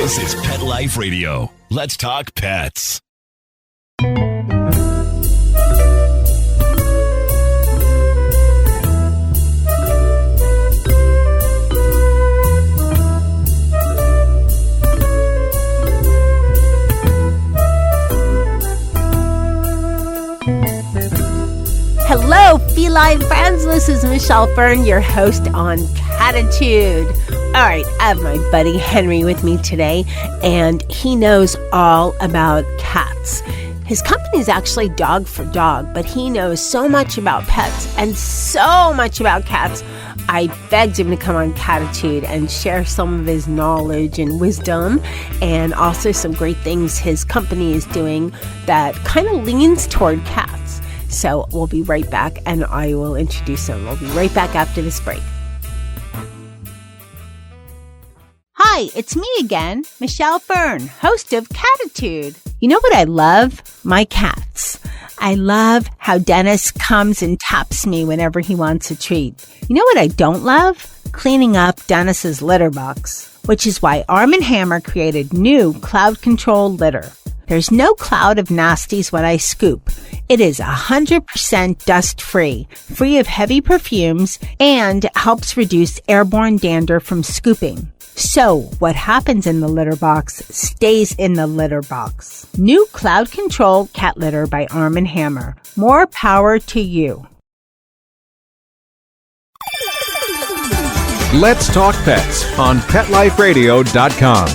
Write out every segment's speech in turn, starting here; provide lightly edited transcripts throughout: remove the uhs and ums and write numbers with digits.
This is Pet Life Radio. Let's talk pets. Hello, feline friends. This is Michelle Fern, your host on Cattitude. All right, I have my buddy Henry with me today, and he knows all about cats. His company is actually Dog for Dog, but he knows so much about pets and so much about cats. I begged him to come on Cattitude and share some of his knowledge and wisdom, and also some great things his company is doing that kind of leans toward cats. So we'll be right back, and I will introduce him. We'll be right back after this break. Hi, it's me again, Michelle Fern, host of Cattitude. You know what I love? My cats. I love how Dennis comes and taps me whenever he wants a treat. You know what I don't love? Cleaning up Dennis's litter box, which is why Arm & Hammer created new cloud control litter. There's no cloud of nasties when I scoop. It is 100% dust-free, free of heavy perfumes, and helps reduce airborne dander from scooping. So, what happens in the litter box stays in the litter box. New Cloud Control Cat Litter by Arm & Hammer. More power to you. Let's Talk Pets on PetLifeRadio.com.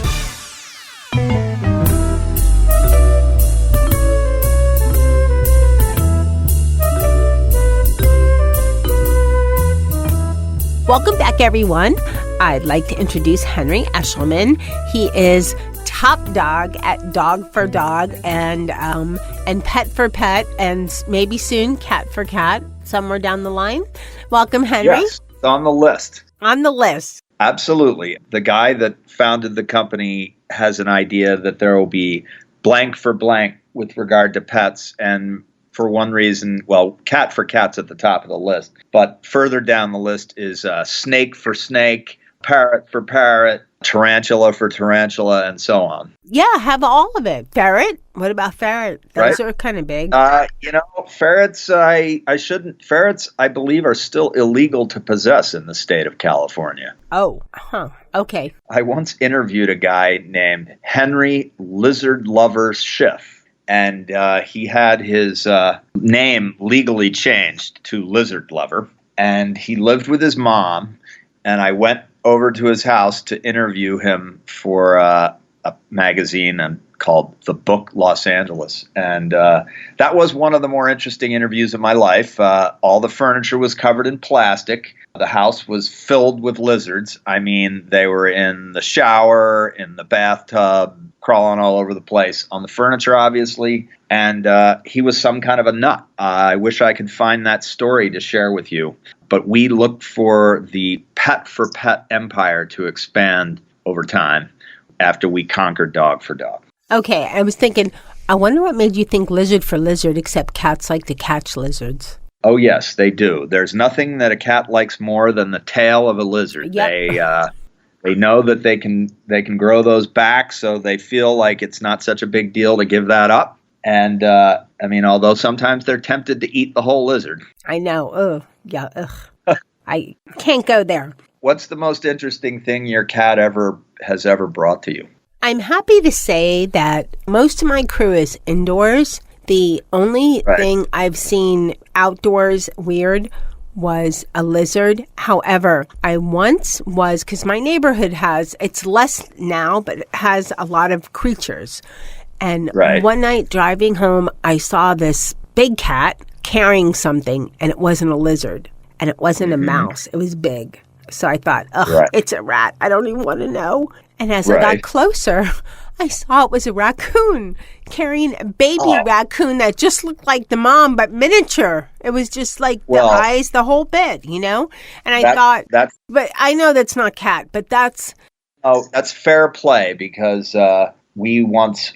Welcome back, everyone. I'd like to introduce Henry Eshelman. He is top dog at Dog for Dog and Pet for Pet, and maybe soon Cat for Cat, somewhere down the line. Welcome, Henry. Yes, it's on the list. On the list. Absolutely. The guy that founded the company has an idea that there will be blank for blank with regard to pets, and for one reason, well, Cat for Cat's at the top of the list, but further down the list is snake for snake, parrot for parrot, tarantula for tarantula, and so on. Yeah, have all of it. Ferret? What about ferret? Those are kind of big. Ferrets, ferrets, I believe, are still illegal to possess in the state of California. Oh, okay. I once interviewed a guy named Henry Lizard Lover Schiff. And he had his name legally changed to Lizard Lover. And he lived with his mom. And I went over to his house to interview him for a magazine called The Book Los Angeles. And that was one of the more interesting interviews of my life. All the furniture was covered in plastic. The house was filled with lizards. I mean, they were in the shower, in the bathtub, crawling all over the place, on the furniture, obviously, and he was some kind of a nut. I wish I could find that story to share with you, but we looked for the pet for pet empire to expand over time after we conquered Dog for Dog. Okay, I was thinking, I wonder what made you think lizard for lizard, except cats like to catch lizards. Oh, yes, they do. There's nothing that a cat likes more than the tail of a lizard. Yep. They know that they can grow those back, so they feel like it's not such a big deal to give that up. And, although sometimes they're tempted to eat the whole lizard. I know. Ugh. Yeah. Ugh. I can't go there. What's the most interesting thing your cat has ever brought to you? I'm happy to say that most of my crew is indoors. The only thing I've seen outdoors weird was a lizard. However, I once was, because my neighborhood it's less now, but it has a lot of creatures. And one night driving home, I saw this big cat carrying something, and it wasn't a lizard, and it wasn't a mouse. It was big. So I thought, it's a rat. I don't even want to know. And as I got closer, I saw it was a raccoon carrying a baby raccoon that just looked like the mom, but miniature. It was just like the eyes, the whole bit, you know? And I thought, but I know that's not cat, but that's... Oh, that's fair play because we once,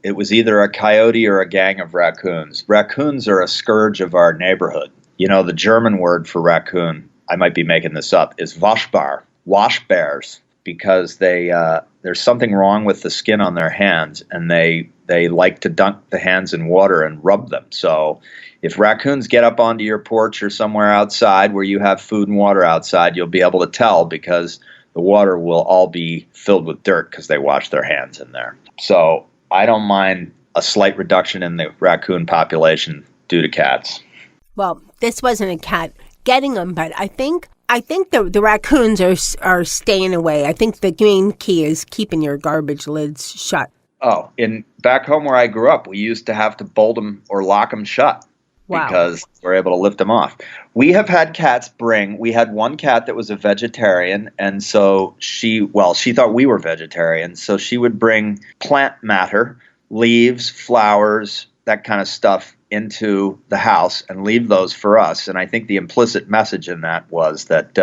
it was either a coyote or a gang of raccoons. Raccoons are a scourge of our neighborhood. You know, the German word for raccoon, I might be making this up, is Waschbär, wash bears. because there's something wrong with the skin on their hands, and they like to dunk the hands in water and rub them. So if raccoons get up onto your porch or somewhere outside where you have food and water outside, you'll be able to tell because the water will all be filled with dirt because they wash their hands in there. So I don't mind a slight reduction in the raccoon population due to cats. Well, this wasn't a cat getting them, but I think the raccoons are staying away. I think the main key is keeping your garbage lids shut. Oh, back home where I grew up, we used to have to bolt them or lock them shut. Wow. Because we're able to lift them off. We have had cats we had one cat that was a vegetarian, and so she thought we were vegetarian, so she would bring plant matter, leaves, flowers, that kind of stuff into the house and leave those for us. And I think the implicit message in that was that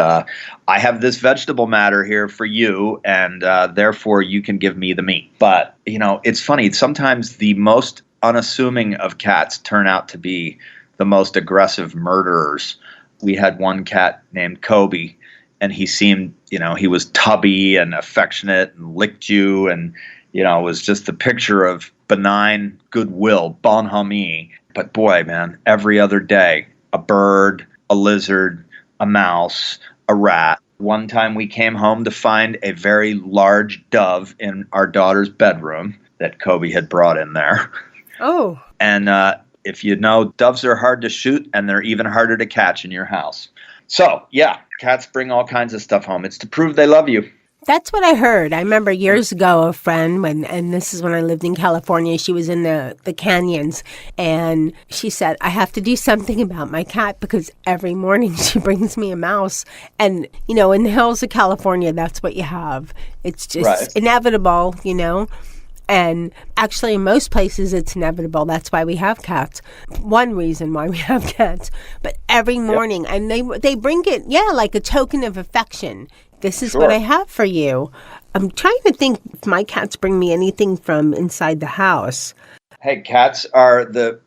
I have this vegetable matter here for you, and therefore you can give me the meat. But, it's funny. Sometimes the most unassuming of cats turn out to be the most aggressive murderers. We had one cat named Kobe, and he seemed, he was tubby and affectionate and licked you, and, was just the picture of benign goodwill, bonhomie. But boy, man, every other day, a bird, a lizard, a mouse, a rat. One time we came home to find a very large dove in our daughter's bedroom that Kobe had brought in there. Oh. And if you know, doves are hard to shoot, and they're even harder to catch in your house. So, yeah, cats bring all kinds of stuff home. It's to prove they love you. That's what I heard. I remember years ago a friend, and this is when I lived in California, she was in the canyons, and she said, I have to do something about my cat because every morning she brings me a mouse. And, in the hills of California, that's what you have. It's just inevitable, And actually, in most places, it's inevitable. That's why we have cats. One reason why we have cats. But every morning, and they bring it, like a token of affection. This is what I have for you. I'm trying to think if my cats bring me anything from inside the house. Hey, cats are the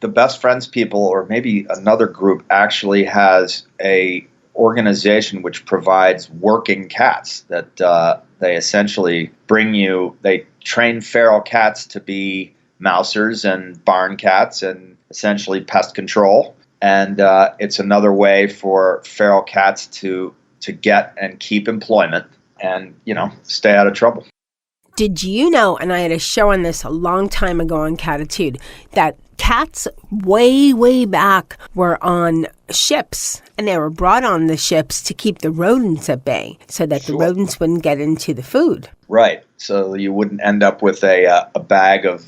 best friends people, or maybe another group actually has a organization which provides working cats that they essentially they train feral cats to be mousers and barn cats and essentially pest control. And it's another way for feral cats to get and keep employment and, stay out of trouble. Did you know, and I had a show on this a long time ago on Cattitude, that cats way, way back were on ships, and they were brought on the ships to keep the rodents at bay so that the rodents wouldn't get into the food. Right. So you wouldn't end up with a bag of,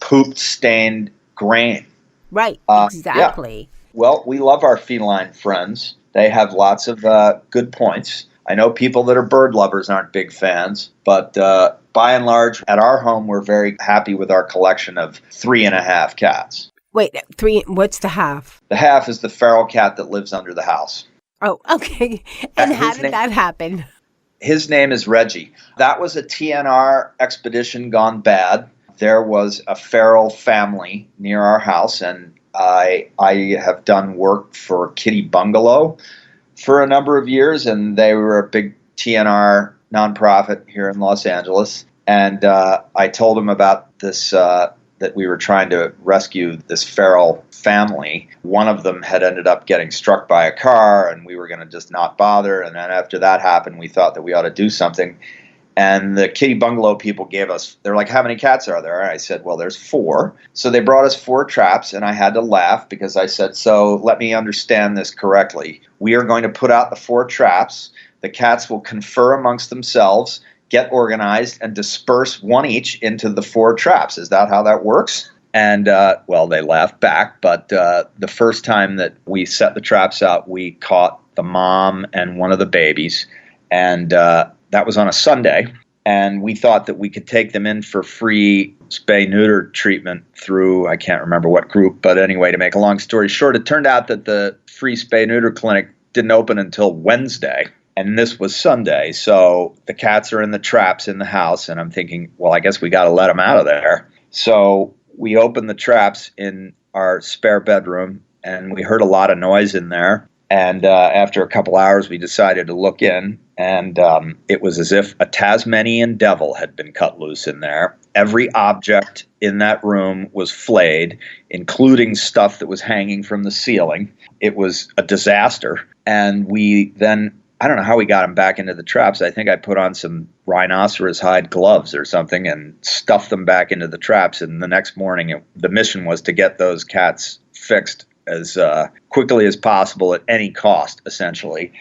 poop-stained grain. Right. Exactly. Yeah. Well, we love our feline friends. They have lots of good points. I know people that are bird lovers aren't big fans, but by and large, at our home, we're very happy with our collection of 3.5 cats. Wait, 3, what's the half? The half is the feral cat that lives under the house. Oh, okay. And how did that happen? His name is Reggie. That was a TNR expedition gone bad. There was a feral family near our house, and I have done work for Kitty Bungalow for a number of years, and they were a big TNR nonprofit here in Los Angeles. And I told them about this, that we were trying to rescue this feral family. One of them had ended up getting struck by a car, and we were going to just not bother. And then after that happened, we thought that we ought to do something. And the Kitty Bungalow people they're like, how many cats are there? And I said, well, there's 4. So they brought us 4 traps, and I had to laugh because I said, so let me understand this correctly. We are going to put out the 4 traps. The cats will confer amongst themselves, get organized, and disperse one each into the 4 traps. Is that how that works? And, they laughed back. But the first time that we set the traps out, we caught the mom and one of the babies. And that was on a Sunday, and we thought that we could take them in for free spay-neuter treatment through, I can't remember what group, but anyway, to make a long story short, it turned out that the free spay-neuter clinic didn't open until Wednesday, and this was Sunday, so the cats are in the traps in the house, and I'm thinking, well, I guess we got to let them out of there. So we opened the traps in our spare bedroom, and we heard a lot of noise in there. And after a couple hours, we decided to look in, And it was as if a Tasmanian devil had been cut loose in there. Every object in that room was flayed, including stuff that was hanging from the ceiling. It was a disaster. And we then, I don't know how we got him back into the traps. I think I put on some rhinoceros hide gloves or something and stuffed them back into the traps. And the next morning, the mission was to get those cats fixed as quickly as possible at any cost, essentially.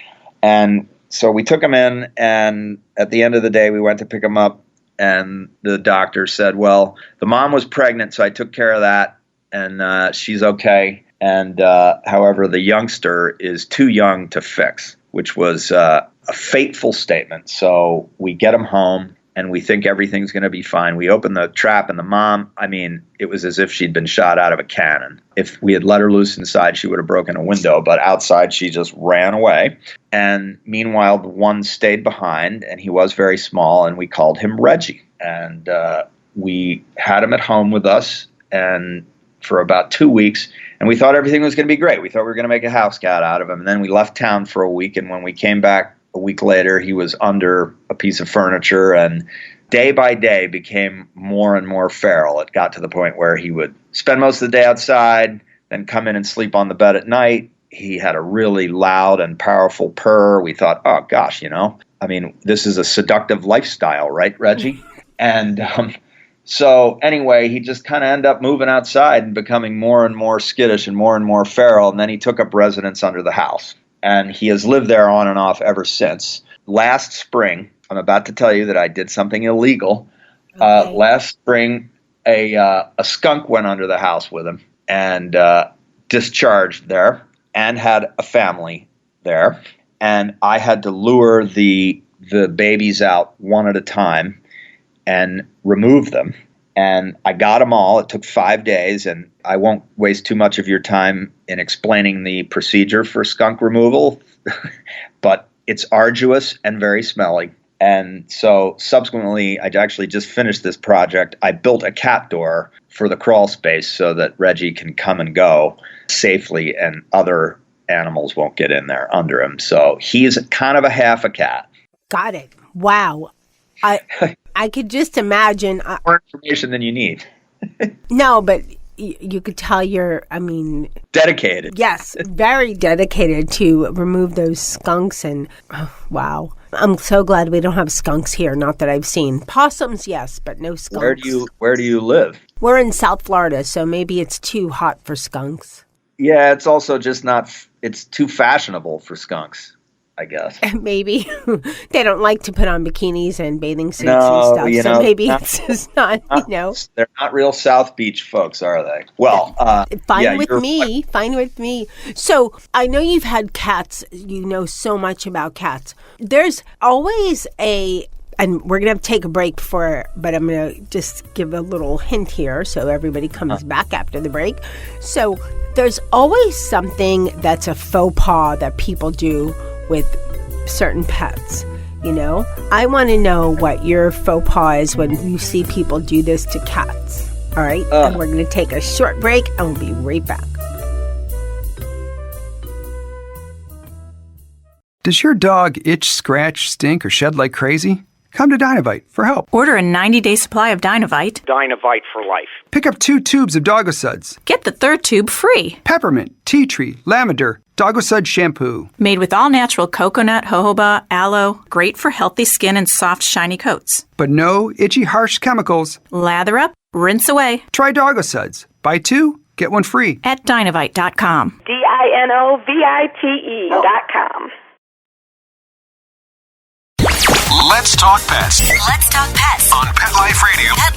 And so we took him in, and at the end of the day, we went to pick him up, and the doctor said, well, the mom was pregnant, so I took care of that, and she's okay. And however, the youngster is too young to fix, which was a fateful statement. So we get him home, and we think everything's going to be fine. We open the trap, and the mom, I mean, it was as if she'd been shot out of a cannon. If we had let her loose inside, she would have broken a window, but outside she just ran away. And meanwhile, the one stayed behind, and he was very small, and we called him Reggie. And we had him at home with us and for about 2 weeks, and we thought everything was going to be great. We thought we were going to make a house cat out of him. And then we left town for a week, and when we came back a week later, he was under a piece of furniture, and day by day became more and more feral. It got to the point where he would spend most of the day outside, then come in and sleep on the bed at night. He had a really loud and powerful purr. We thought, oh gosh, I mean, this is a seductive lifestyle, right, Reggie? And so anyway, he just kind of ended up moving outside and becoming more and more skittish and more feral. And then he took up residence under the house. And he has lived there on and off ever since. Last spring, I'm about to tell you that I did something illegal. Okay. Last spring, a skunk went under the house with him and discharged there and had a family there. And I had to lure the babies out one at a time and remove them. And I got them all. It took 5 days, and I won't waste too much of your time in explaining the procedure for skunk removal, but it's arduous and very smelly. And so subsequently, I actually just finished this project. I built a cat door for the crawl space so that Reggie can come and go safely and other animals won't get in there under him. So he's kind of a half a cat. Got it. Wow. I could just imagine. More information than you need. No, but you could tell dedicated. Yes, very dedicated to remove those skunks. And wow. I'm so glad we don't have skunks here. Not that I've seen. Possums, yes, but no skunks. Where do you live? We're in South Florida, so maybe it's too hot for skunks. Yeah, it's also just it's too fashionable for skunks, I guess. Maybe. They don't like to put on bikinis and bathing suits and stuff, so maybe it's just not, They're not real South Beach folks, are they? Well, Fine with me. So I know you've had cats. You know so much about cats. There's always and we're going to have to take a break but I'm going to just give a little hint here so everybody comes back after the break. So there's always something that's a faux pas that people do with certain pets, I want to know what your faux pas is when you see people do this to cats. All right? And we're going to take a short break and we'll be right back. Does your dog itch, scratch, stink, or shed like crazy? Come to Dynavite for help. Order a 90-day supply of Dynavite. Dynavite for life. Pick up 2 tubes of Doggosuds. Get the 3rd tube free. Peppermint, tea tree, lavender, Doggosud shampoo. Made with all-natural coconut, jojoba, aloe. Great for healthy skin and soft, shiny coats. But no itchy, harsh chemicals. Lather up, rinse away. Try Doggosuds. Buy 2, get 1 free. At Dynavite.com. DINOVITE.com. Let's talk pets. Let's talk pets On Pet Life Radio. Pet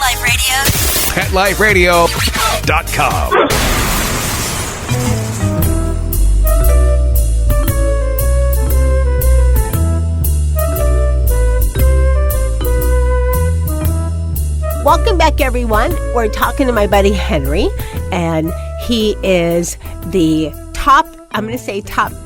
Life Radio. PetLifeRadio.com. Welcome back, everyone. We're talking to my buddy Henry, and he is the top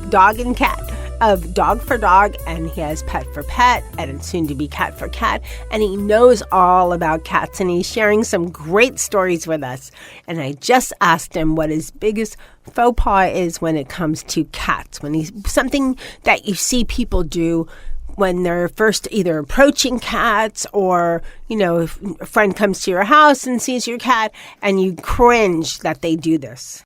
dog and cat of Dog for Dog, and he has Pet for Pet and soon to be Cat for Cat, and he knows all about cats, and he's sharing some great stories with us. And I just asked him what his biggest faux pas is when it comes to cats, when he's something that you see people do when they're first either approaching cats or, if a friend comes to your house and sees your cat and you cringe that they do this?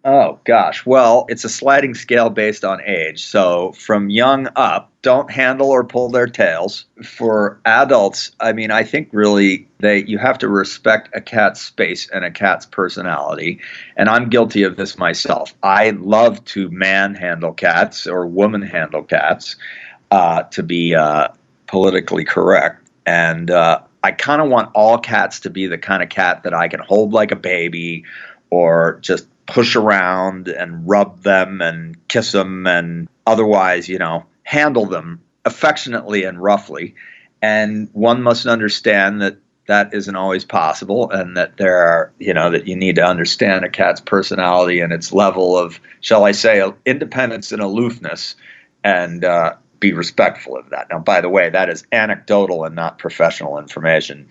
Oh, gosh. Well, it's a sliding scale based on age. So from young up, don't handle or pull their tails. For adults, I think really you have to respect a cat's space and a cat's personality. And I'm guilty of this myself. I love to manhandle cats or woman-handle cats, to be politically correct. And I kind of want all cats to be the kind of cat that I can hold like a baby or just push around and rub them and kiss them and otherwise, handle them affectionately and roughly. And one must understand that that isn't always possible and that there are, that you need to understand a cat's personality and its level of, shall I say, independence and aloofness and be respectful of that. Now, by the way, that is anecdotal and not professional information.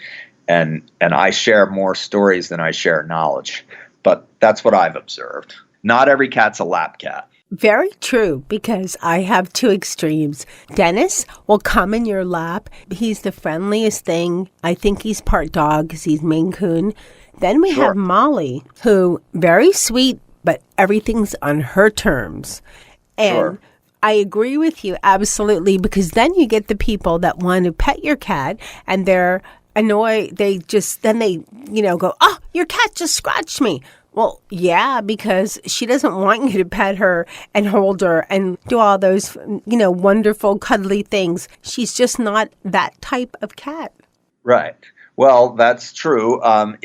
And I share more stories than I share knowledge. But that's what I've observed. Not every cat's a lap cat. Very true, because I have two extremes. Dennis will come in your lap. He's the friendliest thing. I think he's part dog because he's Maine Coon. Then we have Molly, who very sweet, but everything's on her terms. And I agree with you absolutely, because then you get the people that want to pet your cat and they're annoyed. They go, oh, your cat just scratched me. Well, yeah, because she doesn't want you to pet her and hold her and do all those, wonderful, cuddly things. She's just not that type of cat. Right. Well, that's true. A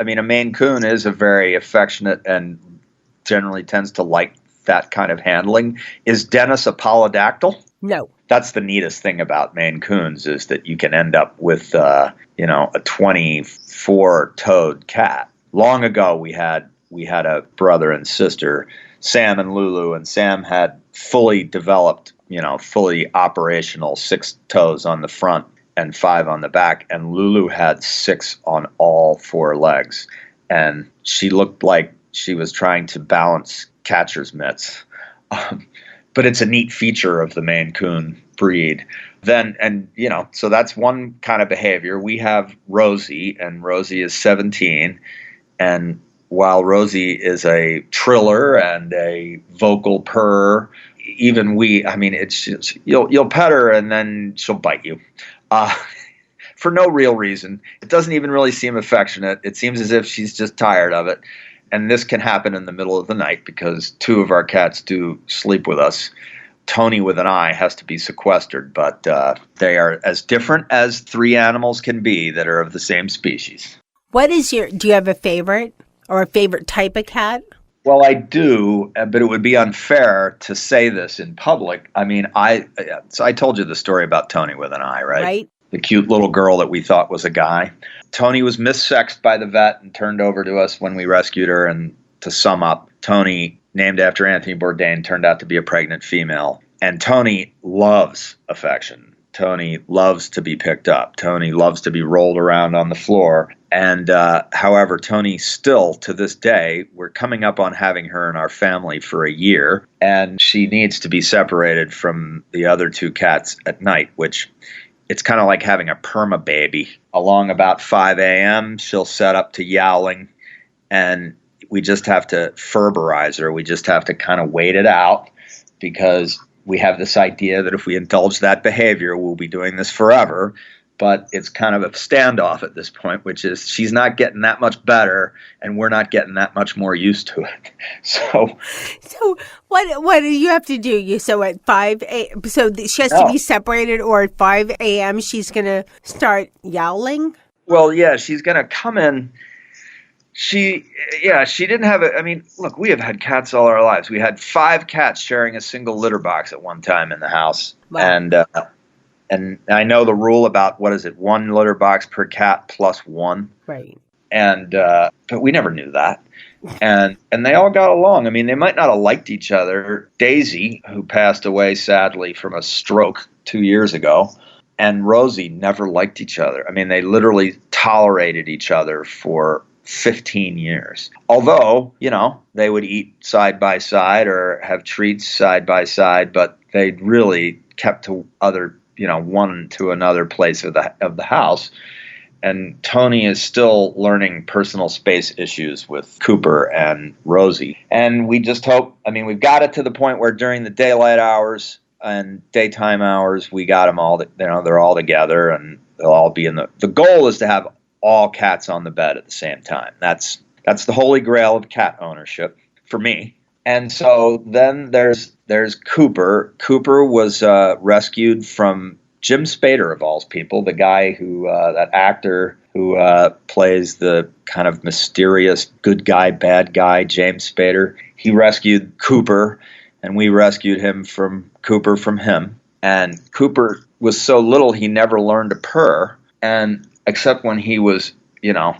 Maine Coon is a very affectionate and generally tends to like that kind of handling. Is Dennis a polydactyl? No. That's the neatest thing about Maine Coons is that you can end up with, a 24-toed cat. Long ago, we had a brother and sister, Sam and Lulu, and Sam had fully developed, fully operational 6 toes on the front and 5 on the back, and Lulu had 6 on all 4 legs, and she looked like she was trying to balance catcher's mitts. But it's a neat feature of the Maine Coon breed. So that's one kind of behavior. We have Rosie, and Rosie is 17. And while Rosie is a triller and a vocal purr, even it's just, you'll pet her and then she'll bite you. For no real reason. It doesn't even really seem affectionate. It seems as if she's just tired of it. And this can happen in the middle of the night because 2 of our cats do sleep with us. Tony with an eye has to be sequestered, but they are as different as 3 animals can be that are of the same species. Do you have a favorite or a favorite type of cat? Well, I do, but it would be unfair to say this in public. I told you the story about Tony with an eye, right? Right. The cute little girl that we thought was a guy. Tony was missexed by the vet and turned over to us when we rescued her. And to sum up, Tony, named after Anthony Bourdain, turned out to be a pregnant female. And Tony loves affection. Tony loves to be picked up. Tony loves to be rolled around on the floor. And however, Tony still, to this day, we're coming up on having her in our family for a year. And she needs to be separated from the other 2 cats at night, which it's kind of like having a perma baby. Along about 5 a.m., she'll set up to yowling, and we just have to ferberize her. We just have to kind of wait it out because we have this idea that if we indulge that behavior, we'll be doing this forever. But it's kind of a standoff at this point, which is she's not getting that much better, and we're not getting that much more used to it. So what do you have to do? So at 5 a.m., so she has to be separated, or at 5 a.m. she's going to start yowling? Well, yeah, she's going to come in. She didn't have look, we have had cats all our lives. We had 5 cats sharing a single litter box at one time in the house. Wow. And I know the rule about, 1 litter box per cat plus 1. Right. And, but we never knew that. And they all got along. They might not have liked each other. Daisy, who passed away sadly from a stroke 2 years ago, and Rosie never liked each other. They literally tolerated each other for 15 years. Although, they would eat side by side or have treats side by side, but they really kept to other, one to another place of the house. And Tony is still learning personal space issues with Cooper and Rosie. And we just hope, we've got it to the point where during the daylight hours and daytime hours, we got them all, they're all together and they'll all be the goal is to have all cats on the bed at the same time. That's the holy grail of cat ownership for me. And so then there's Cooper. Cooper was rescued from Jim Spader, of all people, the guy who, that actor who plays the kind of mysterious good guy, bad guy, James Spader. He rescued Cooper, and we rescued Cooper from him. And Cooper was so little, he never learned to purr, and except when he was,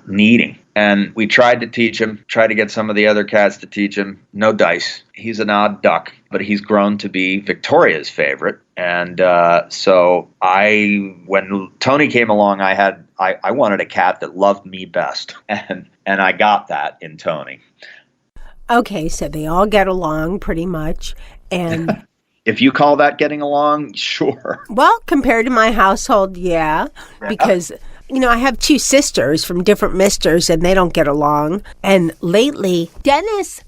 needing. And we tried to teach him, tried to get some of the other cats to teach him. No dice. He's an odd duck, but he's grown to be Victoria's favorite. And so when Tony came along, I wanted a cat that loved me best. And I got that in Tony. Okay, so they all get along pretty much. And if you call that getting along, sure. Well, compared to my household, yeah. Because I have two sisters from different misters, and they don't get along. And lately, Dennis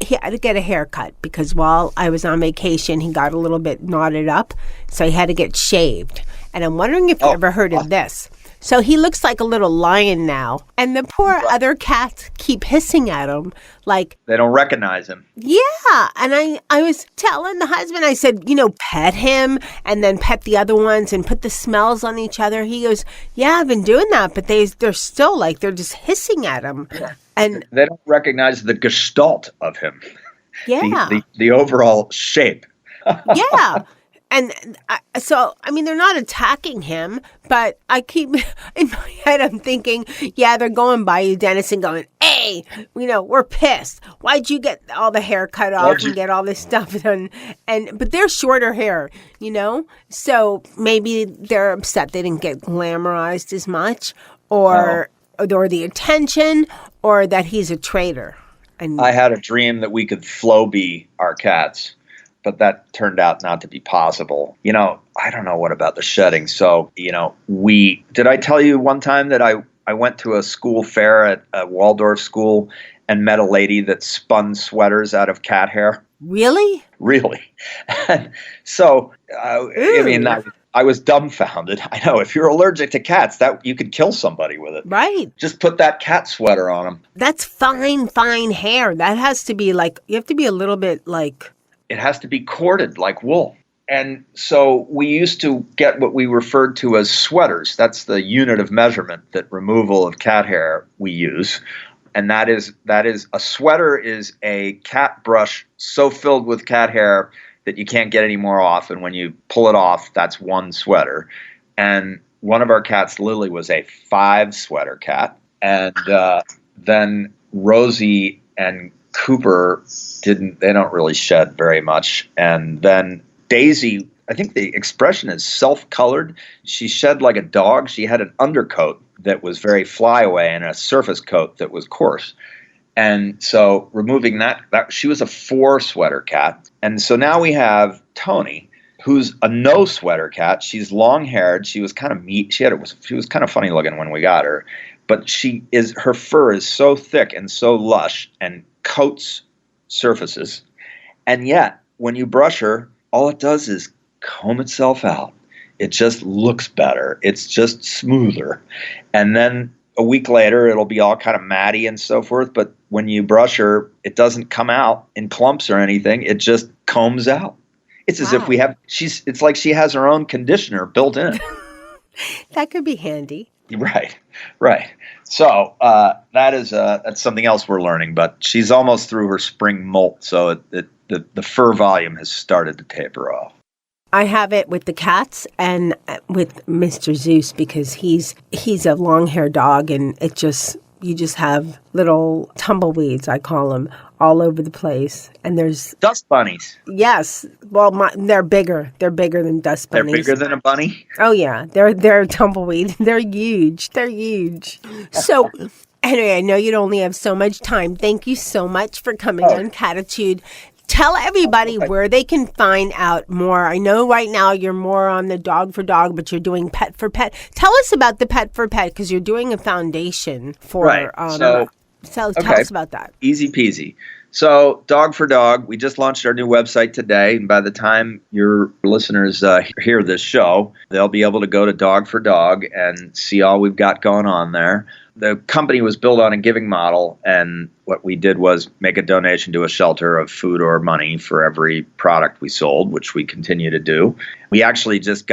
he had to get a haircut because while I was on vacation, he got a little bit knotted up. So he had to get shaved. And I'm wondering if you ever heard of this. So he looks like a little lion now. And the poor other cats keep hissing at him like... They don't recognize him. Yeah. And I was telling the husband, I said, pet him and then pet the other ones and put the smells on each other. He goes, yeah, I've been doing that. But they're still they're just hissing at him. Yeah. And they don't recognize the gestalt of him. Yeah. The overall shape. Yeah. And so, they're not attacking him, but I keep, in my head, I'm thinking, yeah, they're going by you, Dennis, and going, hey, we're pissed. Why'd you get all the hair cut off and get all this stuff done? But they're shorter hair, So maybe they're upset they didn't get glamorized as much, or the attention, or that he's a traitor. And I had a dream that we could flow-bee our cats. But that turned out not to be possible. I don't know what about the shedding. So, did I tell you one time that I went to a school fair at a Waldorf school and met a lady that spun sweaters out of cat hair? Really? Really. And so, I was dumbfounded. I know, if you're allergic to cats, that you could kill somebody with it. Right. Just put that cat sweater on them. That's fine hair. That has to be you have to be a little bit It has to be corded like wool. And so we used to get what we referred to as sweaters. That's the unit of measurement that removal of cat hair we use. And that is a sweater is a cat brush so filled with cat hair that you can't get any more off. And when you pull it off, that's one sweater. And one of our cats, Lily, was a 5 sweater cat. And then Rosie and Cooper they don't really shed very much. And then Daisy, I think the expression is self-colored. She shed like a dog. She had an undercoat that was very flyaway and a surface coat that was coarse. And so removing that she was a 4 sweater cat. And so now we have Tony, who's a no sweater cat. She's long haired. She was kind of she was kind of funny looking when we got her. But her fur is so thick and so lush and coats surfaces, and yet when you brush her, all it does is comb itself out. It just looks better. It's just smoother. And then a week later, it'll be all kind of matty and so forth. But when you brush her, it doesn't come out in clumps or anything. It just combs out. It's as if it's like she has her own conditioner built in. That could be handy. Right. So that's something else we're learning. But she's almost through her spring molt, so the fur volume has started to taper off. I have it with the cats and with Mr. Zeus because he's a long-haired dog, and you just have little tumbleweeds, I call them, all over the place. And there's dust bunnies. Yes. Well, they're bigger. They're bigger than dust bunnies. They're bigger than a bunny? Oh, yeah. They're tumbleweed. They're huge. So Henry, I know you'd only have so much time. Thank you so much for coming on Cattitude. Tell everybody where they can find out more. I know right now you're more on the dog for dog, but you're doing pet for pet. Tell us about the pet for pet, because you're doing a foundation for. Right. Tell us about that. Easy peasy. So, Dog for Dog, we just launched our new website today, and by the time your listeners hear this show, they'll be able to go to Dog for Dog and see all we've got going on there. The company was built on a giving model, and what we did was make a donation to a shelter of food or money for every product we sold, which we continue to do. We actually just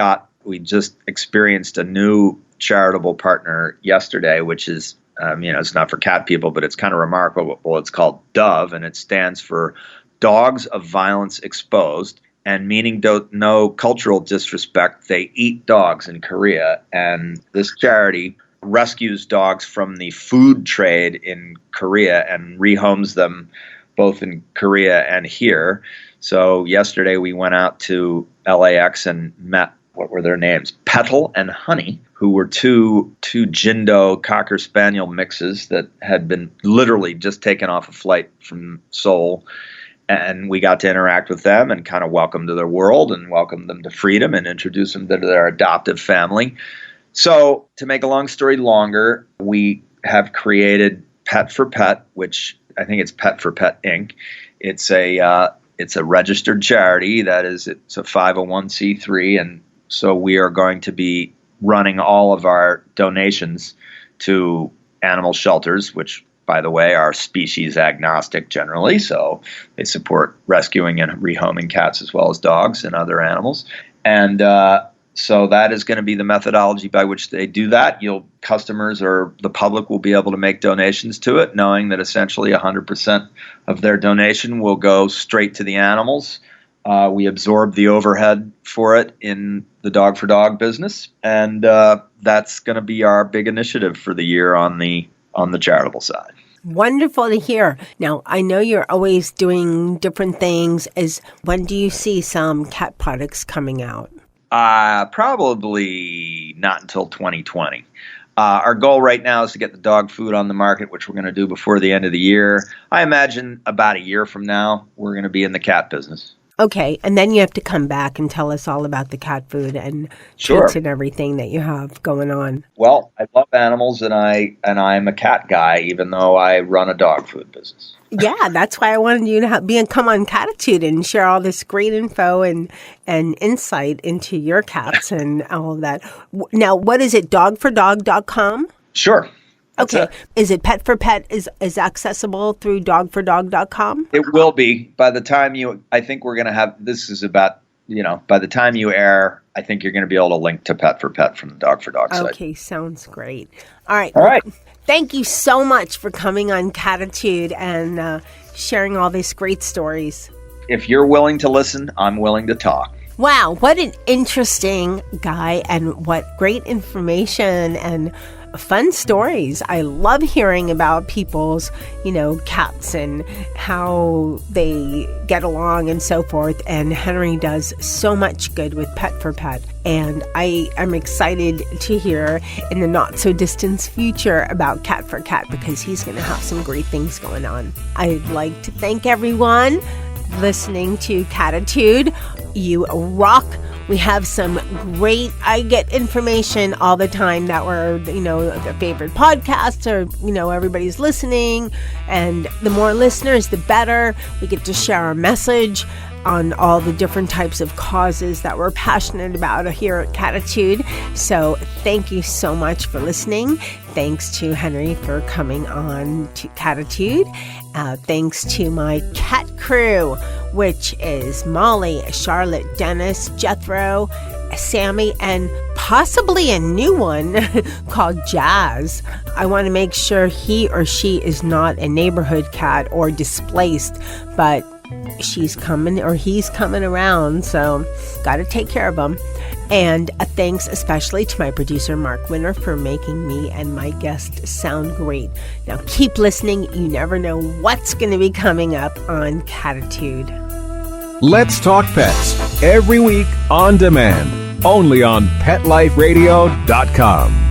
experienced a new charitable partner yesterday, which is it's not for cat people, but it's kind of remarkable. Well, it's called DOVE, and it stands for Dogs of Violence Exposed, and meaning no cultural disrespect. They eat dogs in Korea, and this charity rescues dogs from the food trade in Korea and rehomes them both in Korea and here. So yesterday we went out to LAX and met, what were their names? Petal and Honey, who were two Jindo Cocker Spaniel mixes that had been literally just taken off a flight from Seoul. And we got to interact with them and kind of welcome to their world and welcome them to freedom and introduce them to their adoptive family. So to make a long story longer, we have created Pet for Pet, which I think it's Pet for Pet Inc. It's a registered charity. It's a 501c3, and so we are going to be running all of our donations to animal shelters, which, by the way, are species agnostic generally. So they support rescuing and rehoming cats as well as dogs and other animals. And so that is going to be the methodology by which they do that. Customers or the public will be able to make donations to it, knowing that essentially 100% of their donation will go straight to the animals. We absorb the overhead for it in the Dog for Dog business, and that's going to be our big initiative for the year on the charitable side. Wonderful to hear. Now, I know you're always doing different things. When do you see some cat products coming out? Probably not until 2020. Our goal right now is to get the dog food on the market, which we're going to do before the end of the year. I imagine about a year from now, we're going to be in the cat business. Okay, and then you have to come back and tell us all about the cat food and treats and everything that you have going on. Well, I love animals, and I'm a cat guy, even though I run a dog food business. Yeah, that's why I wanted you to come on Cattitude and share all this great info and insight into your cats and all of that. Now, what is it, dogfordog.com? Sure. Okay. Is it Pet for Pet is accessible through dogfordog.com? It will be. By the time I think we're going to have, this is about, by the time you air, I think you're going to be able to link to Pet for Pet from the Dog for Dog site. Okay, sounds great. All right. Thank you so much for coming on Cattitude and sharing all these great stories. If you're willing to listen, I'm willing to talk. Wow, what an interesting guy, and what great information and fun stories. I love hearing about people's, cats and how they get along and so forth. And Henry does so much good with Pet for Pet. And I am excited to hear in the not so distant future about Cat for Cat, because he's going to have some great things going on. I'd like to thank everyone listening to Cattitude. You rock. We have some great, I get information all the time that we're, their favorite podcasts, or, everybody's listening. And the more listeners, the better. We get to share our message on all the different types of causes that we're passionate about here at Cattitude. So thank you so much for listening. Thanks to Henry for coming on to Cattitude. Thanks to my cat crew, which is Molly, Charlotte, Dennis, Jethro, Sammy, and possibly a new one called Jazz. I want to make sure he or she is not a neighborhood cat or displaced, but she's coming or he's coming around, so got to take care of them. And a thanks especially to my producer, Mark Winter, for making me and my guests sound great. Now keep listening. You never know what's going to be coming up on Cattitude. Let's Talk Pets, every week on demand, only on PetLifeRadio.com.